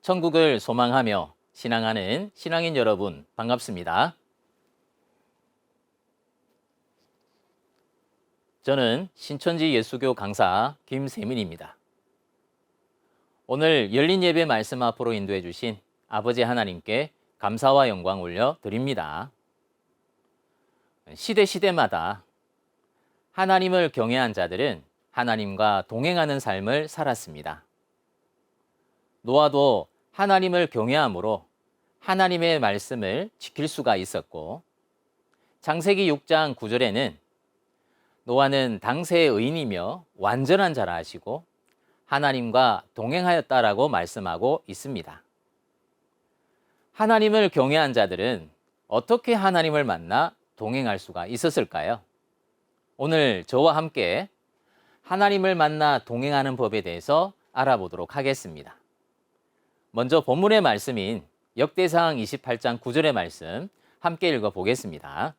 천국을 소망하며 신앙하는 신앙인 여러분, 반갑습니다. 저는 신천지 예수교 강사 김세민입니다. 오늘 열린 예배 말씀 앞으로 인도해 주신 아버지 하나님께 감사와 영광 올려드립니다. 시대마다 하나님을 경외한 자들은 하나님과 동행하는 삶을 살았습니다. 노아도 하나님을 경외함으로 하나님의 말씀을 지킬 수가 있었고, 창세기 6장 9절에는 노아는 당세의 의인이며 완전한 자라 하시고 하나님과 동행하였다라고 말씀하고 있습니다. 하나님을 경외한 자들은 어떻게 하나님을 만나 동행할 수가 있었을까요? 오늘 저와 함께 하나님을 만나 동행하는 법에 대해서 알아보도록 하겠습니다. 먼저 본문의 말씀인 역대상 28장 9절의 말씀 함께 읽어보겠습니다.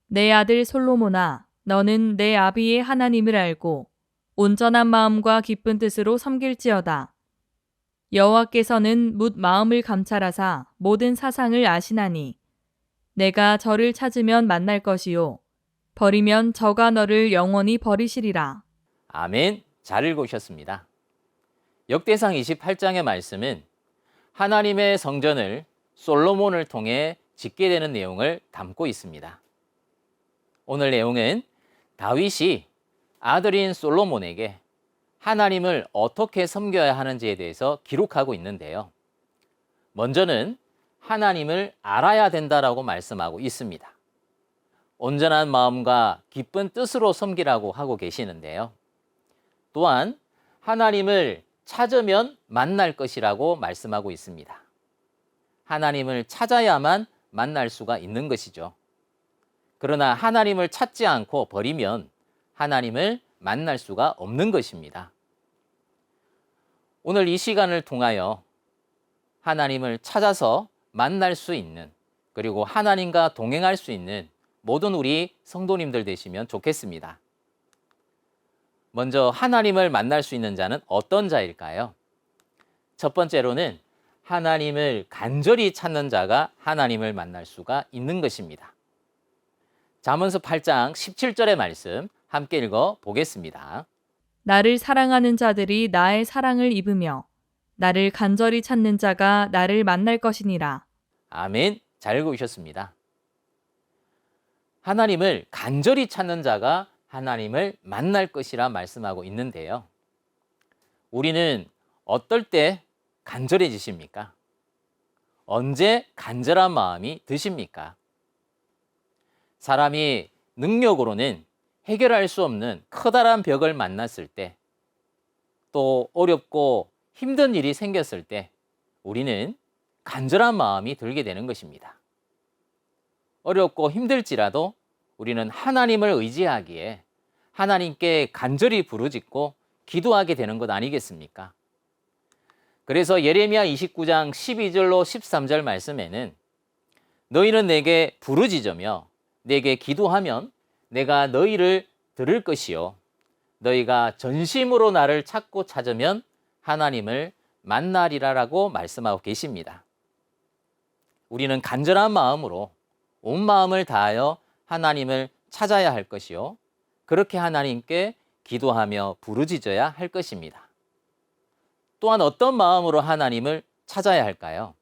내 아들 솔로몬아, 너는 내 아비의 하나님을 알고 온전한 마음과 기쁜 뜻으로 섬길지어다. 여호와께서는 뭇 마음을 감찰하사 모든 사상을 아시나니 내가 저를 찾으면 만날 것이요 버리면 저가 너를 영원히 버리시리라. 아멘. 잘 읽으셨습니다. 역대상 28장의 말씀은 하나님의 성전을 솔로몬을 통해 짓게 되는 내용을 담고 있습니다. 오늘 내용은 다윗이 아들인 솔로몬에게 하나님을 어떻게 섬겨야 하는지에 대해서 기록하고 있는데요. 먼저는 하나님을 알아야 된다라고 말씀하고 있습니다. 온전한 마음과 기쁜 뜻으로 섬기라고 하고 계시는데요. 또한 하나님을 찾으면 만날 것이라고 말씀하고 있습니다. 하나님을 찾아야만 만날 수가 있는 것이죠. 그러나 하나님을 찾지 않고 버리면 하나님을 만날 수가 없는 것입니다. 오늘 이 시간을 통하여 하나님을 찾아서 만날 수 있는, 그리고 하나님과 동행할 수 있는 모든 우리 성도님들 되시면 좋겠습니다. 먼저 하나님을 만날 수 있는 자는 어떤 자일까요? 첫 번째로는 하나님을 간절히 찾는 자가 하나님을 만날 수가 있는 것입니다. 잠언서 8장 17절의 말씀 함께 읽어 보겠습니다. 나를 사랑하는 자들이 나의 사랑을 입으며 나를 간절히 찾는 자가 나를 만날 것이니라. 아멘. 잘 읽으셨습니다. 하나님을 간절히 찾는 자가 하나님을 만날 것이라 말씀하고 있는데요. 우리는 어떨 때 간절해지십니까? 언제 간절한 마음이 드십니까? 사람이 능력으로는 해결할 수 없는 커다란 벽을 만났을 때, 또 어렵고 힘든 일이 생겼을 때 우리는 간절한 마음이 들게 되는 것입니다. 어렵고 힘들지라도 우리는 하나님을 의지하기에 하나님께 간절히 부르짖고 기도하게 되는 것 아니겠습니까? 그래서 예레미야 29장 12절로 13절 말씀에는 너희는 내게 부르짖으며 내게 기도하면 내가 너희를 들을 것이요 너희가 전심으로 나를 찾고 찾으면 하나님을 만나리라라고 말씀하고 계십니다. 우리는 간절한 마음으로 온 마음을 다하여 하나님을 찾아야 할 것이요 그렇게 하나님께 기도하며 부르짖어야 할 것입니다. 또한 어떤 마음으로 하나님을 찾아야 할까요?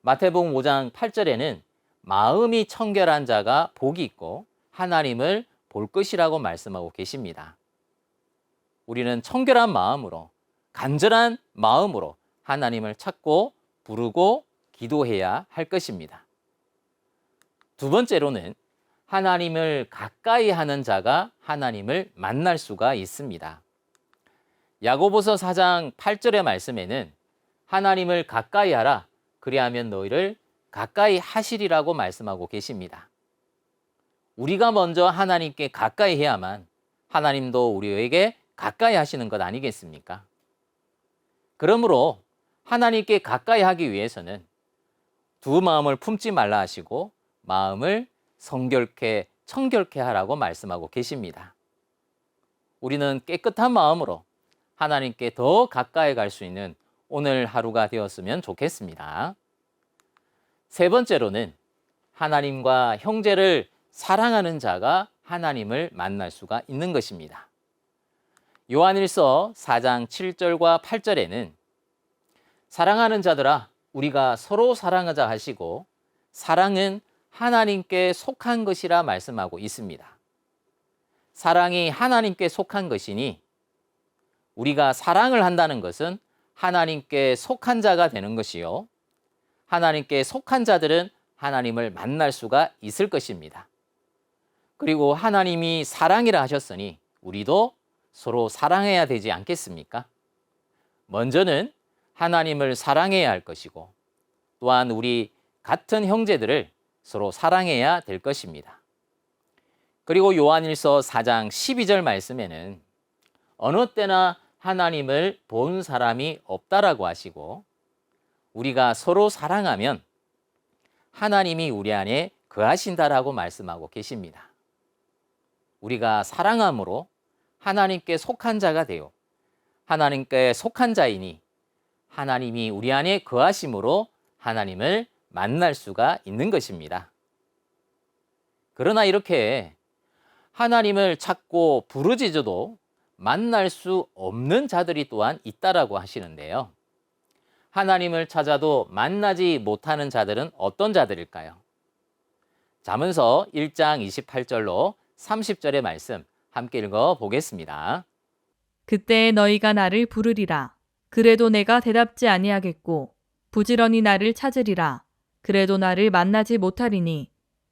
마태복음 5장 8절에는 마음이 청결한 자가 복이 있고 하나님을 볼 것이라고 말씀하고 계십니다. 우리는 청결한 마음으로, 간절한 마음으로 하나님을 찾고 부르고 기도해야 할 것입니다. 두 번째로는 하나님을 가까이 하는 자가 하나님을 만날 수가 있습니다. 야고보서 4장 8절의 말씀에는 하나님을 가까이 하라, 그리하면 너희를 가까이 하시리라고 말씀하고 계십니다. 우리가 먼저 하나님께 가까이 해야만 하나님도 우리에게 가까이 하시는 것 아니겠습니까? 그러므로 하나님께 가까이 하기 위해서는 두 마음을 품지 말라 하시고 마음을 성결케 청결케 하라고 말씀하고 계십니다. 우리는 깨끗한 마음으로 하나님께 더 가까이 갈 수 있는 오늘 하루가 되었으면 좋겠습니다. 세 번째로는 하나님과 형제를 사랑하는 자가 하나님을 만날 수가 있는 것입니다. 요한일서 4장 7절과 8절에는 사랑하는 자들아 우리가 서로 사랑하자 하시고 사랑은 하나님께 속한 것이라 말씀하고 있습니다. 사랑이 하나님께 속한 것이니 우리가 사랑을 한다는 것은 하나님께 속한 자가 되는 것이요. 하나님께 속한 자들은 하나님을 만날 수가 있을 것입니다. 그리고 하나님이 사랑이라 하셨으니 우리도 서로 사랑해야 되지 않겠습니까? 먼저는 하나님을 사랑해야 할 것이고 또한 우리 같은 형제들을 서로 사랑해야 될 것입니다. 그리고 요한일서 4장 12절 말씀에는 어느 때나 하나님을 본 사람이 없다라고 하시고 우리가 서로 사랑하면 하나님이 우리 안에 거하신다라고 말씀하고 계십니다. 우리가 사랑함으로 하나님께 속한 자가 되어 하나님께 속한 자이니 하나님이 우리 안에 거하심으로 하나님을 만날 수가 있는 것입니다. 그러나 이렇게 하나님을 찾고 부르짖어도 만날 수 없는 자들이 또한 있다라고 하시는데요. 하나님을 찾아도 만나지 못하는 자들은 어떤 자들일까요? 잠언서 1장 28절로 30절의 말씀 함께 읽어 보겠습니다. 그때 너희가 나를 부르리라. 그래도 내가 대답지 아니하겠고 부지런히 나를 찾으리라. 그래도 나를 만나지 못하리니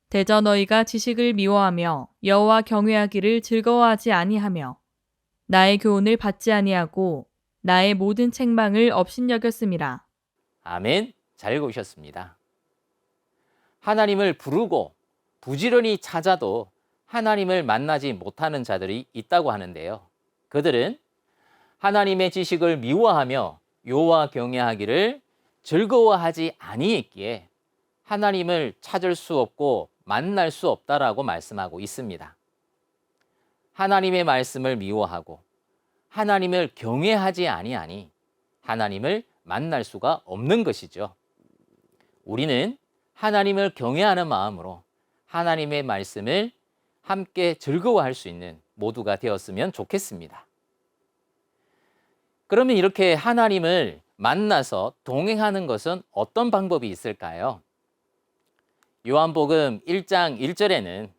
대저 너희가 지식을 미워하며 여호와 경외하기를 즐거워하지 아니하며 나의 교훈을 받지 아니하고 나의 모든 책망을 업신여겼음이라. 아멘. 잘 읽으셨습니다. 하나님을 부르고 부지런히 찾아도 하나님을 만나지 못하는 자들이 있다고 하는데요. 그들은 하나님의 지식을 미워하며 여호와 경외하기를 즐거워하지 아니했기에 하나님을 찾을 수 없고 만날 수 없다라고 말씀하고 있습니다. 하나님의 말씀을 미워하고 하나님을 경외하지 아니하니 하나님을 만날 수가 없는 것이죠. 우리는 하나님을 경외하는 마음으로 하나님의 말씀을 함께 즐거워할 수 있는 모두가 되었으면 좋겠습니다. 그러면 이렇게 하나님을 만나서 동행하는 것은 어떤 방법이 있을까요? 요한복음 1장 1절에는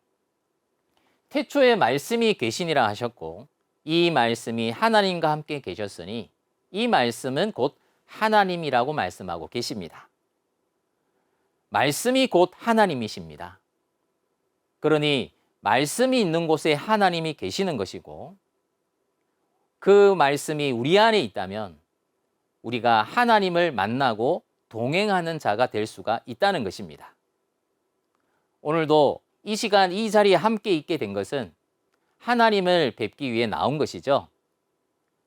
태초에 말씀이 계시니라 하셨고 이 말씀이 하나님과 함께 계셨으니 이 말씀은 곧 하나님이라고 말씀하고 계십니다. 말씀이 곧 하나님이십니다. 그러니 말씀이 있는 곳에 하나님이 계시는 것이고 그 말씀이 우리 안에 있다면 우리가 하나님을 만나고 동행하는 자가 될 수가 있다는 것입니다. 오늘도 이 시간 이 자리에 함께 있게 된 것은 하나님을 뵙기 위해 나온 것이죠.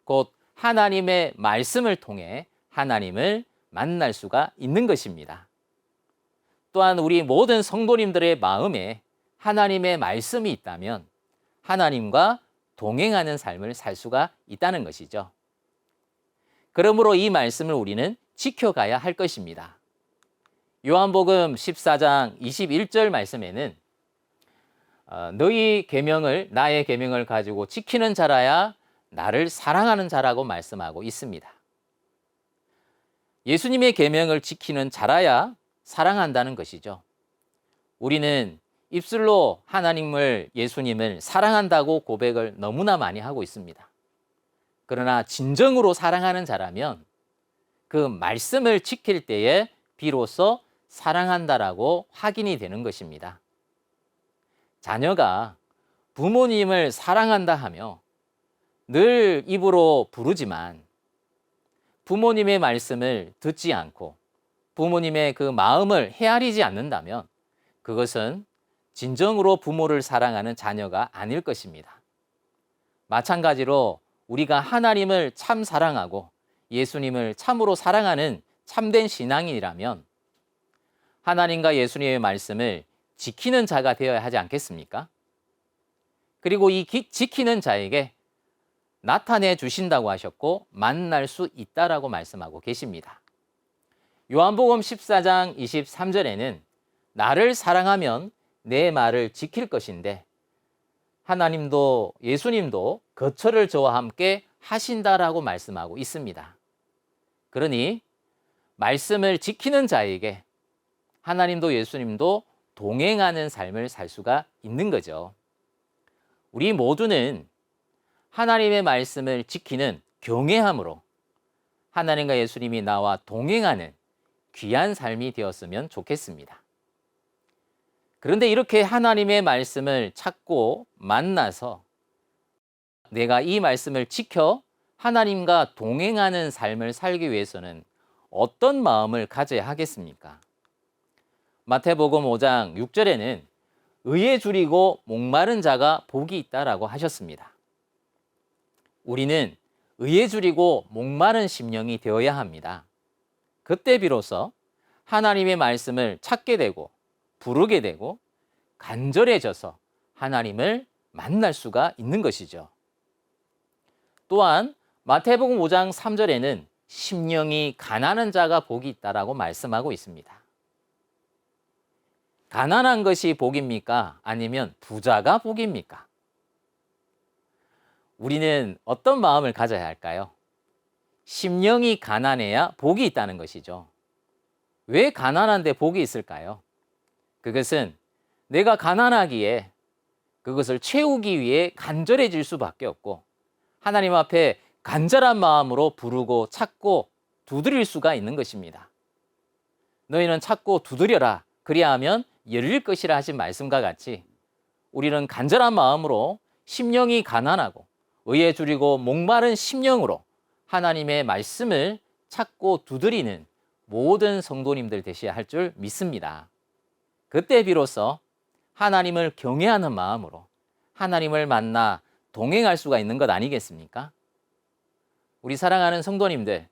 곧 하나님의 말씀을 통해 하나님을 만날 수가 있는 것입니다. 또한 우리 모든 성도님들의 마음에 하나님의 말씀이 있다면 하나님과 동행하는 삶을 살 수가 있다는 것이죠. 그러므로 이 말씀을 우리는 지켜가야 할 것입니다. 요한복음 14장 21절 말씀에는 너희 계명을 나의 계명을 가지고 지키는 자라야 나를 사랑하는 자라고 말씀하고 있습니다. 예수님의 계명을 지키는 자라야 사랑한다는 것이죠. 우리는 입술로 하나님을 예수님을 사랑한다고 고백을 너무나 많이 하고 있습니다. 그러나 진정으로 사랑하는 자라면 그 말씀을 지킬 때에 비로소 사랑한다라고 확인이 되는 것입니다. 자녀가 부모님을 사랑한다 하며 늘 입으로 부르지만 부모님의 말씀을 듣지 않고 부모님의 그 마음을 헤아리지 않는다면 그것은 진정으로 부모를 사랑하는 자녀가 아닐 것입니다. 마찬가지로 우리가 하나님을 참 사랑하고 예수님을 참으로 사랑하는 참된 신앙인이라면 하나님과 예수님의 말씀을 지키는 자가 되어야 하지 않겠습니까? 그리고 이 지키는 자에게 나타내 주신다고 하셨고 만날 수 있다라고 말씀하고 계십니다. 요한복음 14장 23절에는 나를 사랑하면 내 말을 지킬 것인데 하나님도 예수님도 거처를 저와 함께 하신다라고 말씀하고 있습니다. 그러니 말씀을 지키는 자에게 하나님도 예수님도 동행하는 삶을 살 수가 있는 거죠. 우리 모두는 하나님의 말씀을 지키는 경외함으로 하나님과 예수님이 나와 동행하는 귀한 삶이 되었으면 좋겠습니다. 그런데 이렇게 하나님의 말씀을 찾고 만나서 내가 이 말씀을 지켜 하나님과 동행하는 삶을 살기 위해서는 어떤 마음을 가져야 하겠습니까? 마태복음 5장 6절에는 의에 줄이고 목마른 자가 복이 있다라고 하셨습니다. 우리는 의에 줄이고 목마른 심령이 되어야 합니다. 그때 비로소 하나님의 말씀을 찾게 되고 부르게 되고 간절해져서 하나님을 만날 수가 있는 것이죠. 또한 마태복음 5장 3절에는 심령이 가난한 자가 복이 있다라고 말씀하고 있습니다. 가난한 것이 복입니까? 아니면 부자가 복입니까? 우리는 어떤 마음을 가져야 할까요? 심령이 가난해야 복이 있다는 것이죠. 왜 가난한데 복이 있을까요? 그것은 내가 가난하기에 그것을 채우기 위해 간절해질 수밖에 없고 하나님 앞에 간절한 마음으로 부르고 찾고 두드릴 수가 있는 것입니다. 너희는 찾고 두드려라. 그리하면 열릴 것이라 하신 말씀과 같이 우리는 간절한 마음으로 심령이 가난하고 의에 줄이고 목마른 심령으로 하나님의 말씀을 찾고 두드리는 모든 성도님들 되셔야 할 줄 믿습니다. 그때 비로소 하나님을 경외하는 마음으로 하나님을 만나 동행할 수가 있는 것 아니겠습니까? 우리 사랑하는 성도님들,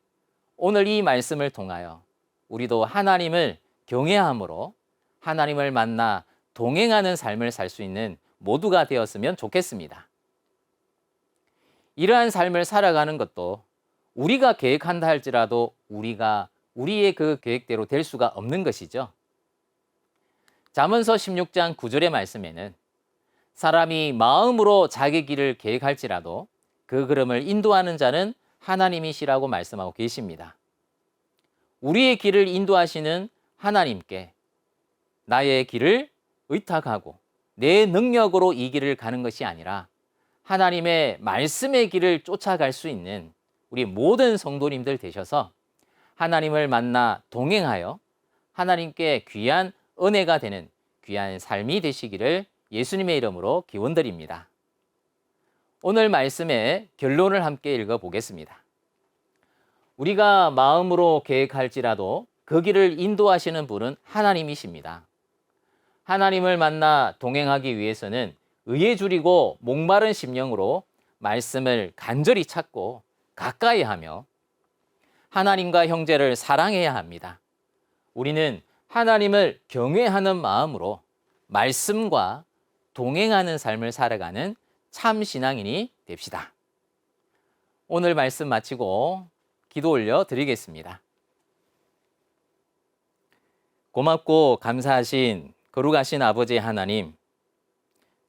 오늘 이 말씀을 통하여 우리도 하나님을 경외함으로 하나님을 만나 동행하는 삶을 살 수 있는 모두가 되었으면 좋겠습니다. 이러한 삶을 살아가는 것도 우리가 계획한다 할지라도 우리의 그 계획대로 될 수가 없는 것이죠. 잠언서 16장 9절의 말씀에는 사람이 마음으로 자기 길을 계획할지라도 그 걸음을 인도하는 자는 하나님이시라고 말씀하고 계십니다. 우리의 길을 인도하시는 하나님께 나의 길을 의탁하고 내 능력으로 이 길을 가는 것이 아니라 하나님의 말씀의 길을 쫓아갈 수 있는 우리 모든 성도님들 되셔서 하나님을 만나 동행하여 하나님께 귀한 은혜가 되는 귀한 삶이 되시기를 예수님의 이름으로 기원드립니다. 오늘 말씀의 결론을 함께 읽어보겠습니다. 우리가 마음으로 계획할지라도 그 길을 인도하시는 분은 하나님이십니다. 하나님을 만나 동행하기 위해서는 의에 줄이고 목마른 심령으로 말씀을 간절히 찾고 가까이 하며 하나님과 형제를 사랑해야 합니다. 우리는 하나님을 경외하는 마음으로 말씀과 동행하는 삶을 살아가는 참 신앙인이 됩시다. 오늘 말씀 마치고 기도 올려 드리겠습니다. 고맙고 감사하신 거룩하신 아버지 하나님,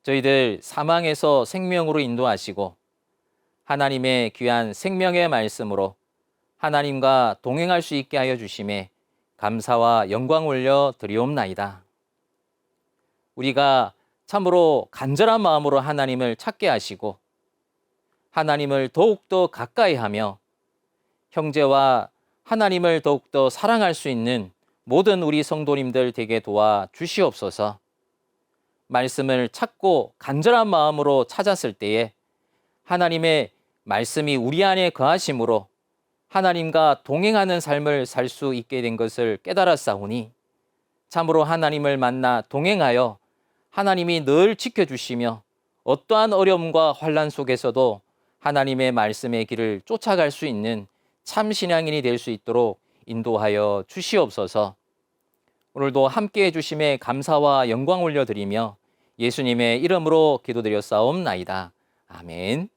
저희들 사망에서 생명으로 인도하시고 하나님의 귀한 생명의 말씀으로 하나님과 동행할 수 있게 하여 주심에 감사와 영광 올려 드리옵나이다. 우리가 참으로 간절한 마음으로 하나님을 찾게 하시고 하나님을 더욱더 가까이 하며 형제와 하나님을 더욱더 사랑할 수 있는 모든 우리 성도님들 되게 도와 주시옵소서. 말씀을 찾고 간절한 마음으로 찾았을 때에 하나님의 말씀이 우리 안에 거하심으로 하나님과 동행하는 삶을 살 수 있게 된 것을 깨달았사오니 참으로 하나님을 만나 동행하여 하나님이 늘 지켜주시며 어떠한 어려움과 환난 속에서도 하나님의 말씀의 길을 쫓아갈 수 있는 참 신앙인이 될 수 있도록 인도하여 주시옵소서. 오늘도 함께해 주심에 감사와 영광 올려드리며 예수님의 이름으로 기도드렸사옵나이다. 아멘.